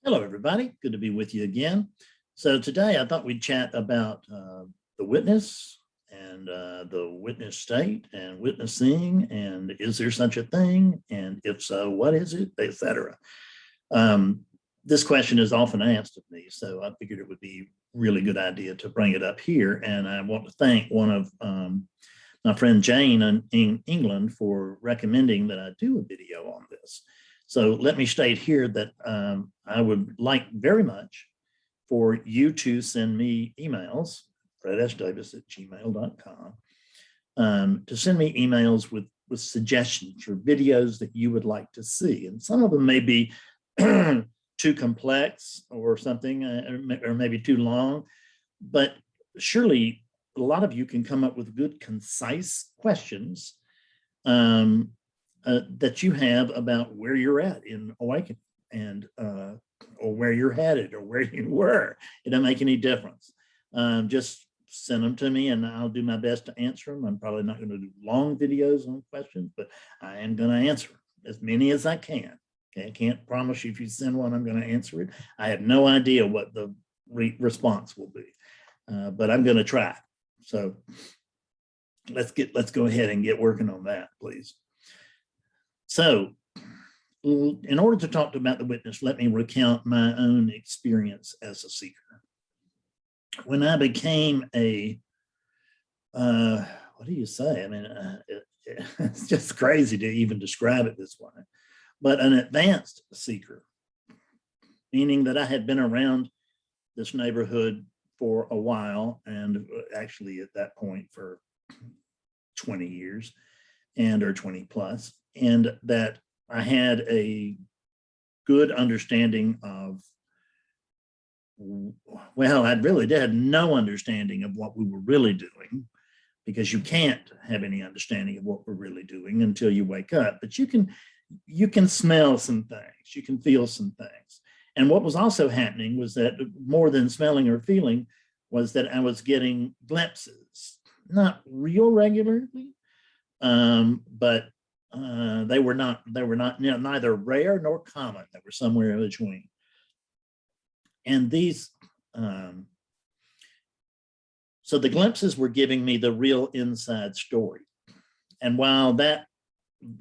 Hello, everybody. Good to be with you again. So today I thought we'd chat about the witness and the witness state and witnessing, and is there such a thing? And if so, what is it, etc. This question is often asked of me, so I figured it would be a really good idea to bring it up here. And I want to thank one of my friend Jane in England for recommending that I do a video on this. So let me state here that I would like very much for you to send me emails, freddavis@gmail.com, to send me emails with suggestions for videos that you would like to see. And some of them may be too complex or something, or maybe too long, but surely a lot of you can come up with good, concise questions that you have about where you're at in awakening, and or where you're headed or where you were. It doesn't make any difference. Just send them to me and I'll do my best to answer them. I'm probably not going to do long videos on questions, but I am going to answer as many as I can. Okay, I can't promise you if you send one, I'm going to answer it. I have no idea what the response will be, but I'm going to try. So let's go ahead and get working on that, please. So in order to talk about the witness, let me recount my own experience as a seeker. When I became a, what do you say? I mean, it's just crazy to even describe it this way, but an advanced seeker, meaning that I had been around this neighborhood for a while, and actually at that point for 20 years or 20 plus. And that I had a good understanding of, well, I really had no understanding of what we were really doing, because you can't have any understanding of what we're really doing until you wake up. But you can smell some things, you can feel some things. And what was also happening was that more than smelling or feeling was that I was getting glimpses, not real regularly, but they were not neither rare nor common. They were somewhere in between. And these, so the glimpses were giving me the real inside story. And while that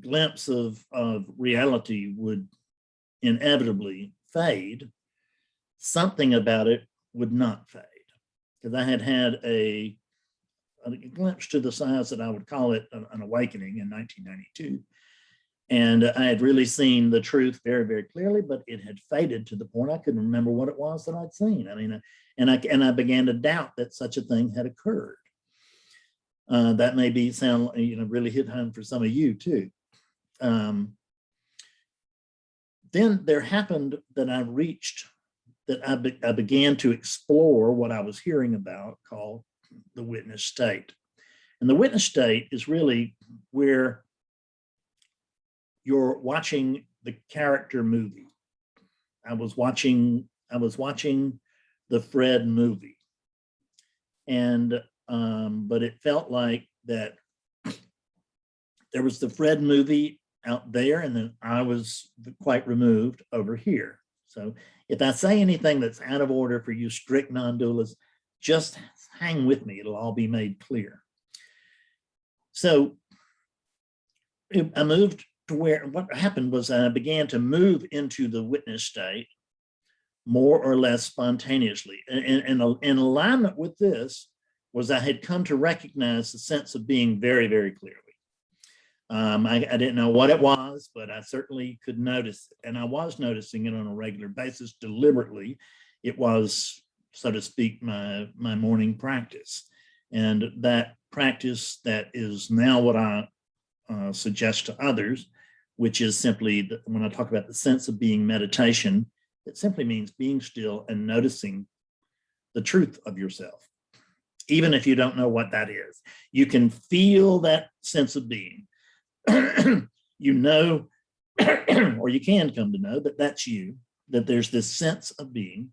glimpse of reality would inevitably fade, something about it would not fade. Because I had a glimpse to the size that I would call it an awakening in 1992. And I had really seen the truth very, very clearly, but it had faded to the point I couldn't remember what it was that I'd seen. I mean, and I began to doubt that such a thing had occurred. That may be really hit home for some of you too. Then there happened that I began to explore what I was hearing about, called the witness state. And the witness state is really where you're watching the character movie. I was watching the Fred movie, and but it felt like that there was the Fred movie out there, and then I was quite removed over here. So if I say anything that's out of order for you strict non-dualists, just hang with me, it'll all be made clear. So I moved to where, what happened was I began to move into the witness state more or less spontaneously. And in alignment with this was I had come to recognize the sense of being very, very clearly. I didn't know what it was, but I certainly could notice it. And I was noticing it on a regular basis, deliberately. It was, so to speak, my morning practice. And that practice that is now what I suggest to others, which is simply, when I talk about the sense of being meditation, it simply means being still and noticing the truth of yourself. Even if you don't know what that is, you can feel that sense of being. You know, or you can come to know that that's you, that there's this sense of being.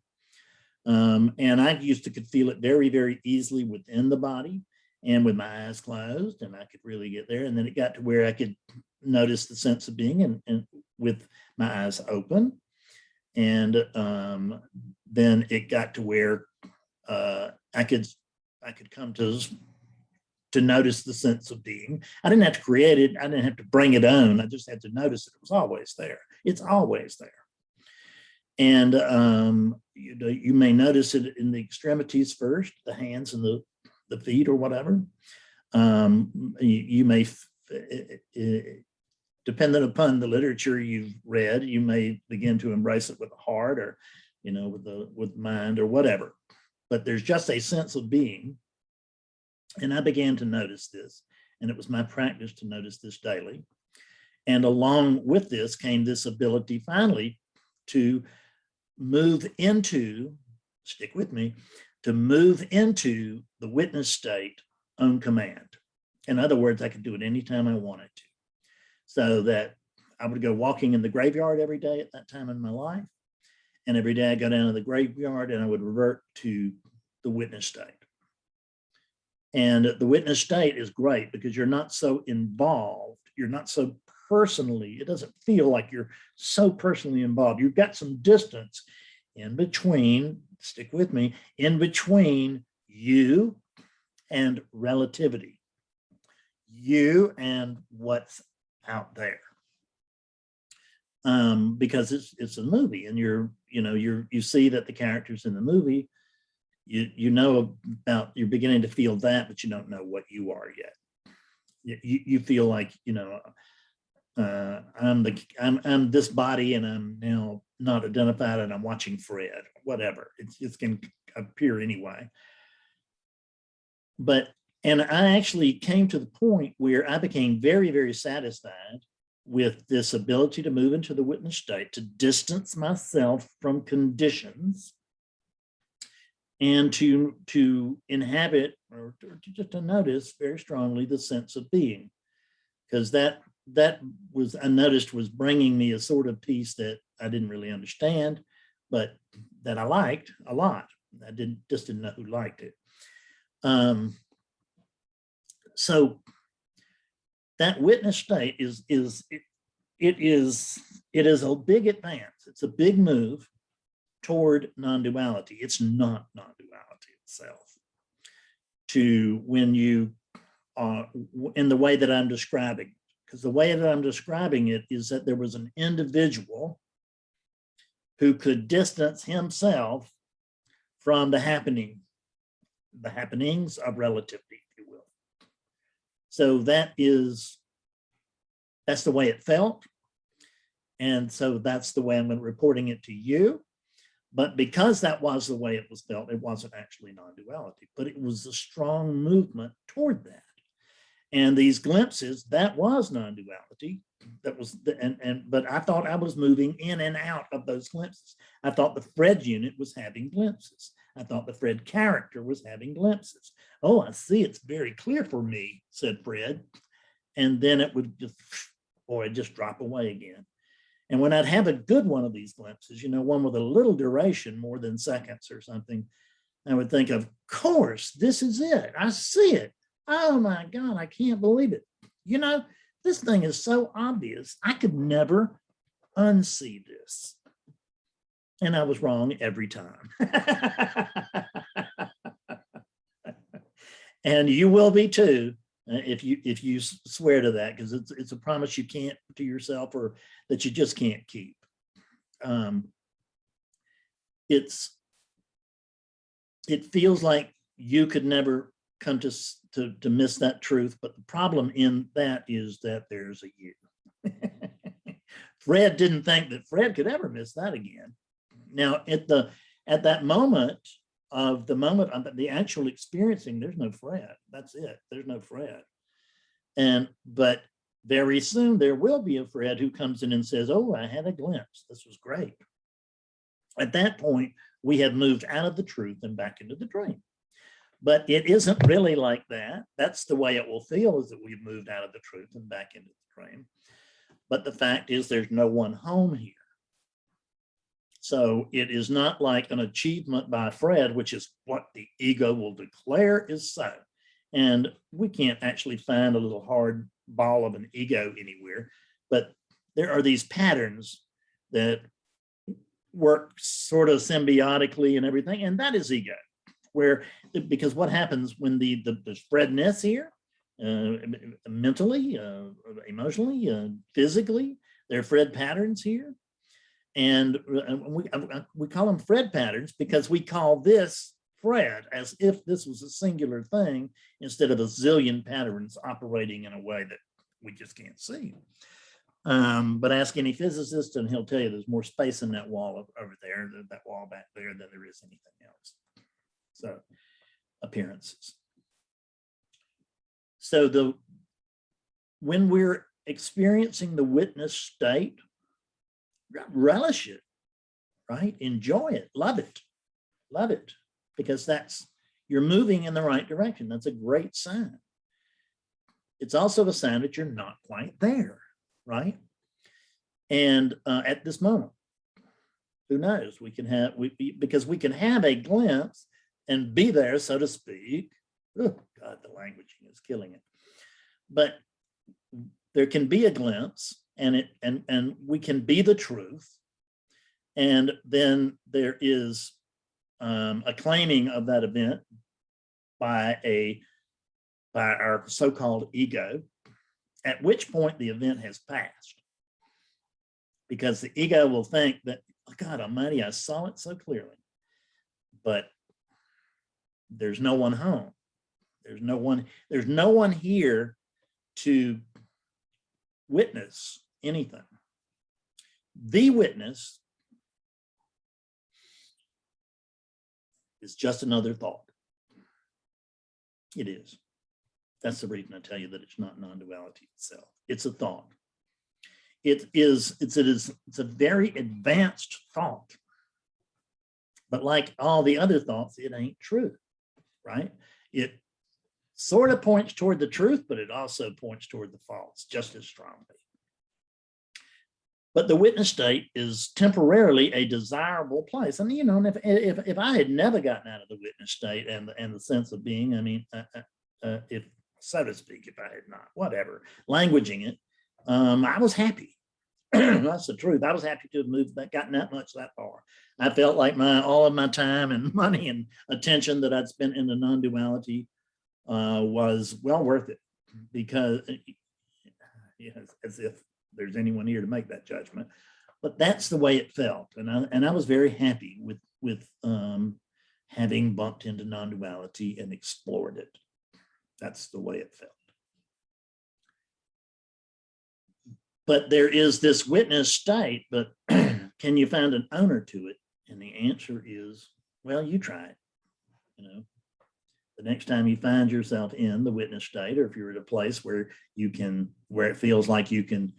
And I used to could feel it very, very easily within the body and with my eyes closed, and I could really get there. And then it got to where I could notice the sense of being and with my eyes open. And then it got to where I could come to notice the sense of being. I didn't have to create it. I didn't have to bring it on. I just had to notice it. It was always there. It's always there. And you may notice it in the extremities first, the hands and the feet or whatever. You may, depending upon the literature you've read, you may begin to embrace it with the heart, or with mind, or whatever. But there's just a sense of being. And I began to notice this, and it was my practice to notice this daily. And along with this came this ability finally to move into, stick with me, to move into the witness state on command. In other words, I could do it anytime I wanted to. So that I would go walking in the graveyard every day at that time in my life. And every day I go down to the graveyard and I would revert to the witness state. And the witness state is great because you're not so involved. You're not so personally, it doesn't feel like you're so personally involved. You've got some distance in between, stick with me, in between you and relativity, you and what's out there. Because it's a movie, and you see that the characters in the movie, you know about, you're beginning to feel that, but you don't know what you are yet. You feel like, I'm this body, and I'm now not identified, and I'm watching Fred, whatever. It's going to appear anyway. And I actually came to the point where I became very, very satisfied with this ability to move into the witness state, to distance myself from conditions, and to inhabit, or just to notice very strongly the sense of being, because that was, I noticed, was bringing me a sort of peace that I didn't really understand, but that I liked a lot. I just didn't know who liked it. So that witness state is a big advance. It's a big move toward non-duality. It's not non-duality itself. To when you in the way that I'm describing, because the way that I'm describing it is that there was an individual who could distance himself from the happenings of relativity, if you will. So that's the way it felt. And so that's the way I'm reporting it to you. But because that was the way it was felt, it wasn't actually non-duality, but it was a strong movement toward that. And these glimpses, that was non-duality. That was but I thought I was moving in and out of those glimpses. I thought the Fred unit was having glimpses. I thought the Fred character was having glimpses. Oh, I see, it's very clear for me, said Fred. And then it would just drop away again. And when I'd have a good one of these glimpses, one with a little duration, more than seconds or something, I would think, of course, this is it. I see it. Oh my God, I can't believe it. This thing is so obvious. I could never unsee this. And I was wrong every time. And you will be too, if you swear to that, because it's a promise you can't to yourself, or that you just can't keep. It feels like you could never come to miss that truth, but the problem in that is that there's a you. Fred didn't think that Fred could ever miss that again. Now, at that moment of the actual experiencing, there's no Fred. That's it. There's no Fred. But very soon there will be a Fred who comes in and says, oh, I had a glimpse. This was great. At that point, we have moved out of the truth and back into the dream. But it isn't really like that. That's the way it will feel, is that we've moved out of the truth and back into the dream. But the fact is, there's no one home here. So it is not like an achievement by Fred, which is what the ego will declare is so. And we can't actually find a little hard ball of an ego anywhere. But there are these patterns that work sort of symbiotically and everything, and that is ego. Where, because what happens when the spreadness here, mentally, emotionally, physically, there are Fred patterns here, and we call them Fred patterns because we call this Fred as if this was a singular thing instead of a zillion patterns operating in a way that we just can't see. But ask any physicist and he'll tell you there's more space in that wall over there, that wall back there, than there is anything else. So appearances. So when we're experiencing the witness state, relish it, right? Enjoy it, love it, because you're moving in the right direction. That's a great sign. It's also a sign that you're not quite there, right? And at this moment, who knows? Because we can have a glimpse and be there, so to speak. Oh God, the languaging is killing it. But there can be a glimpse, and we can be the truth, and then there is a claiming of that event by our so-called ego, at which point the event has passed. Because the ego will think that, oh, God Almighty, I saw it so clearly, but there's no one home. There's no one here to witness anything. The witness is just another thought. It is. That's the reason I tell you that it's not non-duality itself. It's a thought. It's a very advanced thought. But like all the other thoughts, it ain't true, right? It sort of points toward the truth, but it also points toward the false just as strongly. But the witness state is temporarily a desirable place. And, you know, if I had never gotten out of the witness state and the sense of being, I mean, if, so to speak, if I had not, whatever, languaging it, I was happy. That's the truth. I was happy to have gotten that far. I felt like all of my time and money and attention that I'd spent in the non-duality was well worth it, because as if there's anyone here to make that judgment, but that's the way it felt, and I was very happy with having bumped into non-duality and explored it. That's the way it felt. But there is this witness state, but can you find an owner to it? And the answer is, well, you try it. You know, the next time you find yourself in the witness state, or if you're at a place where it feels like you can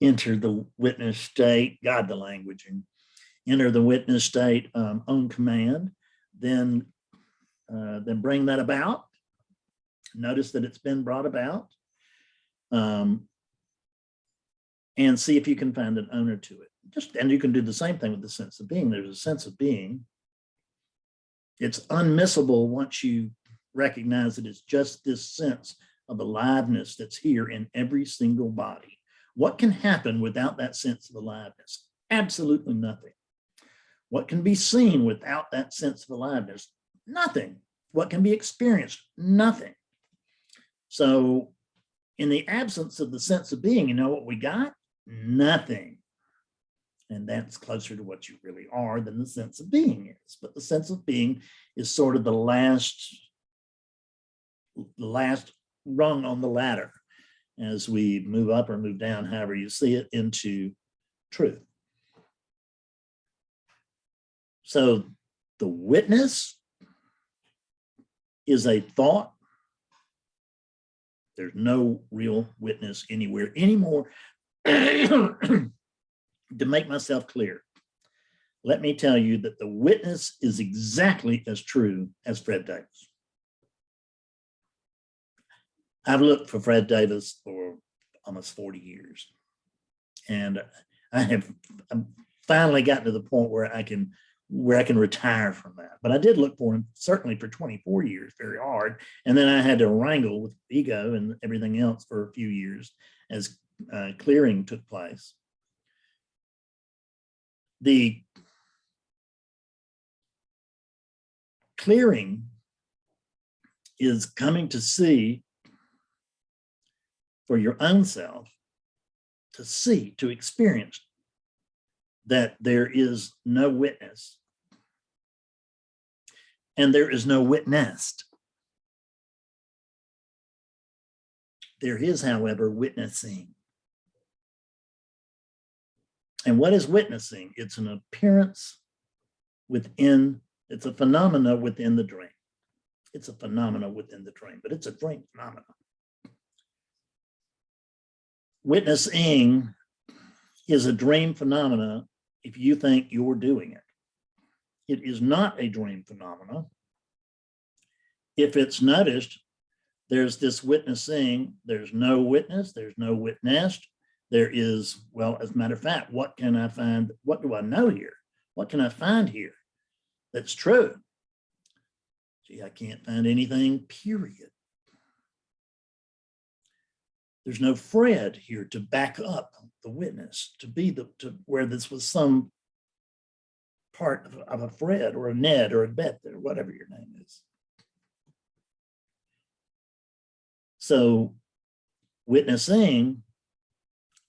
enter the witness state, God, the languaging, enter the witness state on command, then bring that about. Notice that it's been brought about. And see if you can find an owner to it. And you can do the same thing with the sense of being. There's a sense of being. It's unmissable once you recognize that it's just this sense of aliveness that's here in every single body. What can happen without that sense of aliveness? Absolutely nothing. What can be seen without that sense of aliveness? Nothing. What can be experienced? Nothing. So in the absence of the sense of being, you know what we got? Nothing. And that's closer to what you really are than the sense of being is. But the sense of being is sort of the last rung on the ladder as we move up or move down, however you see it, into truth. So the witness is a thought. There's no real witness anywhere anymore. To make myself clear, let me tell you that the witness is exactly as true as Fred Davis. I've looked for Fred Davis for almost 40 years. And I've finally gotten to the point where I can retire from that. But I did look for him certainly for 24 years, very hard. And then I had to wrangle with ego and everything else for a few years as clearing took place. The clearing is coming to see for your own self, to see, to experience that there is no witness and there is no witnessed. There is, however, witnessing. And what is witnessing? It's an appearance within, it's a phenomena within the dream. It's a phenomena within the dream, but it's a dream phenomena. Witnessing is a dream phenomena if you think you're doing it. It is not a dream phenomena if it's noticed. There's this witnessing, there's no witness, there's no witnessed. There is, well, as a matter of fact, what can I find? What do I know here? What can I find here that's true? Gee, I can't find anything, period. There's no Fred here to back up the witness, to be to where this was some part of a Fred or a Ned or a Beth or whatever your name is. So witnessing,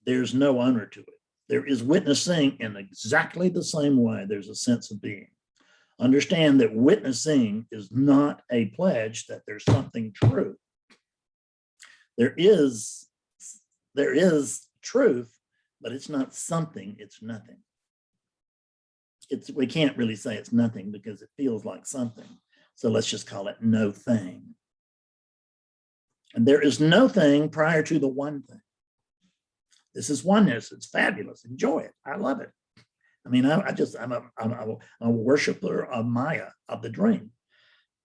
there's no owner to it. There is witnessing in exactly the same way. There's a sense of being. Understand that witnessing is not a pledge that there's something true. There is truth, but it's not something, it's nothing. We can't really say it's nothing because it feels like something. So let's just call it no thing. And there is no thing prior to the one thing. This is oneness. It's fabulous. Enjoy it. I love it. I mean, I'm a worshiper of Maya, of the dream.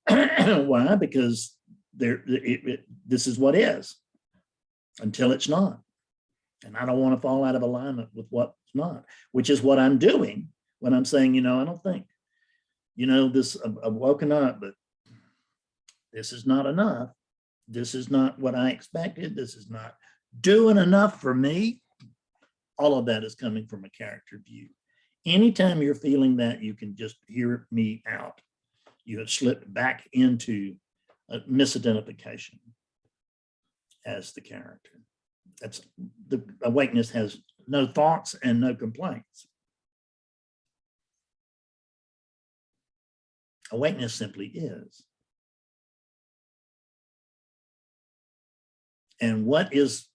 Why? Because this is what is until it's not. And I don't want to fall out of alignment with what's not, which is what I'm doing when I'm saying, I don't think, this, I've woken up, but this is not enough. This is not what I expected. This is not doing enough for me. All of that is coming from a character view. Anytime you're feeling that, you can just hear me out. You have slipped back into a misidentification as the character. That's the awakeness has no thoughts and no complaints. Awakeness simply is. And what is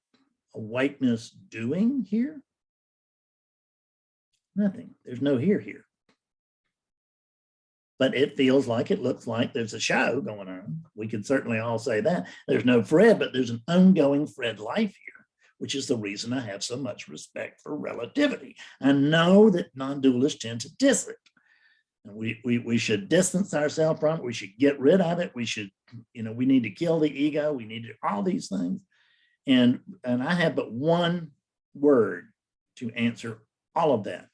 awakeness doing here? Nothing. There's no here. But it feels like, it looks like there's a show going on. We can certainly all say that. There's no Fred, but there's an ongoing Fred life here, which is the reason I have so much respect for relativity. I know that non-dualists tend to diss it. And we should distance ourselves from it. We should get rid of it. We should, we need to kill the ego. We need to all these things. And I have but one word to answer all of that.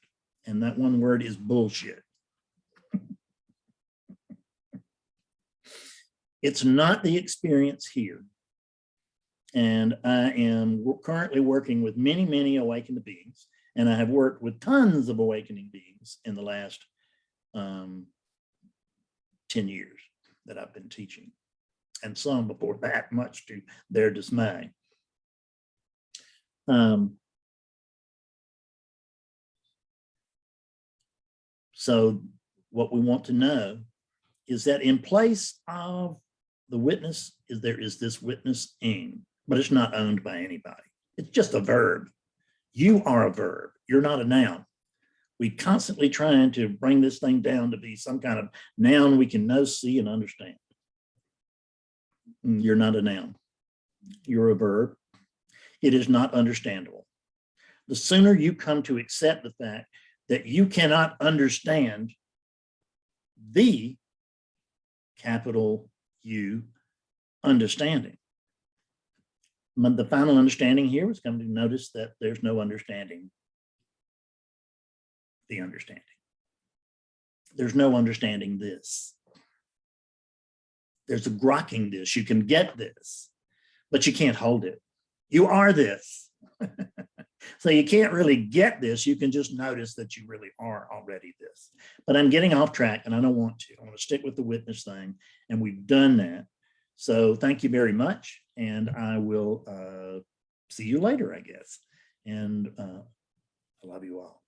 And that one word is bullshit. It's not the experience here. And I am currently working with many, many awakened beings. And I have worked with tons of awakening beings in the last 10 years that I've been teaching. And some before that, much to their dismay. So what we want to know is that in place of the witness, there is this witnessing, but it's not owned by anybody. It's just a verb. You are a verb. You're not a noun. We constantly trying to bring this thing down to be some kind of noun we can know, see, and understand. You're not a noun. You're a verb. It is not understandable. The sooner you come to accept the fact that you cannot understand the capital U understanding. The final understanding here is coming to notice that there's no understanding the understanding. There's no understanding this. There's a grokking this. You can get this, but you can't hold it. You are this. So you can't really get this. You can just notice that you really are already this. But I'm getting off track and I don't want to. I want to let's stick with the witness thing. And we've done that. So thank you very much. And I will see you later, I guess. And I love you all.